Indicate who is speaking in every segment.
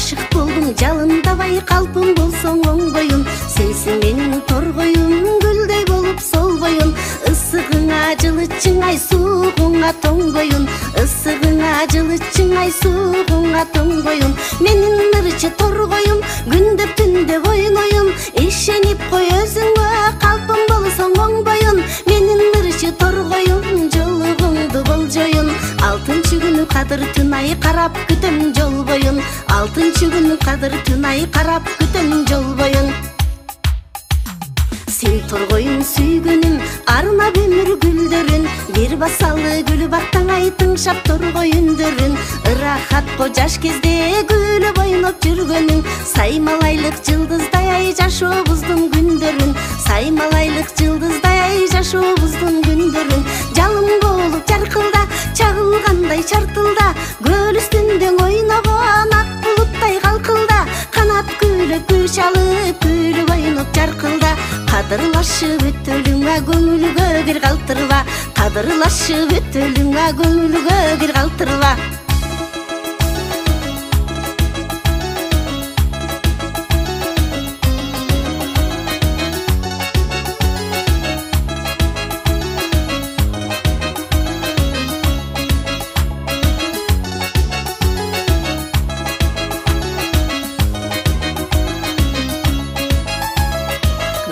Speaker 1: ашык болдум жалындабай калпым болсоң оң боюн сенсиң менин торгоюм гүлдөй болуп сол боюн ысыгыңа жылычың ай суугуңа тоң боюн ысыгыңа жылычың ай суугуңа тоң боюн менин ырчы торгоюм күндө түндө ойноюм ишенип кой өзүңө калпым болсоң оң боюн менин ырчы торгоюм жолугуңду болжоюн алтынчы күнү кадыр түн ай карап күтөм жол боюн алтынчы күнү кадыр түн ай карап күтөм жол боюн сен торгоюм сүйгөнүм арнап өмүр гүлдөрүн бир басалы гүлү бактаң ай тыңшап торгой үндөрүн ырахатко жаш кезде күлүп ойноп жүргөнүң саймалайлык жылдыздай ай жашообуздун күндөрүн саймалайлык жылдыздай ай жашообуздун күндөрүн жалын болуп жаркылда чагылгандай чартылда көл үстүндө ойногон ак булуттай калкылда канат күйлөп күч алып күлүп ойноп жаркылда кадырлашып өтөлүңө көңүлгө кир калтырба кадырлашып өтөлүңө көңүлгө кир калтырба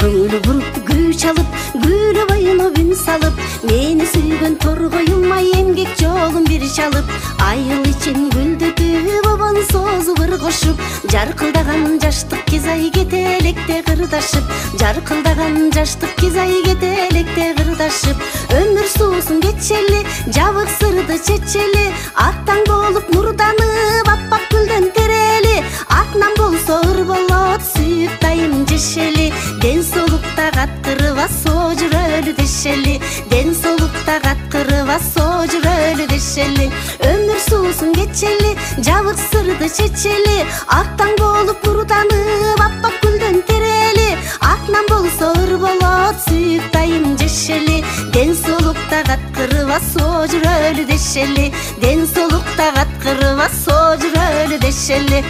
Speaker 1: көңүл буруп күч алып күлүп ойноп үн салып мени сүйгөн торгоюм ай эмгек жолун бир чалып айыл ичин гүлдөтүп обон созуп ыргошуп жаркылдаган жаштык кез ай кете электе кырдашып жаркылдаган жаштык кез ай кете электе кырдашып өмүр суусун кечели жабык сырды чечели аттан болуп нурданып аппак гүлдөн терели атынан болсо ыр болот сүйүп дайым жешели ден соолукта каткырыба соо жүрөлү дешели ден соолукта каткырыба соо жүрөлү дешели өмүр суусун кечели жабык сырды чечели аттан болуп нурданып аппак гүлдөн терели атынан болсо ыр болот сүйүп дайым жешели ден соолукта каткырыба соо жүрөлү дешели ден соолукта каткырыба соо жүрөлү дешели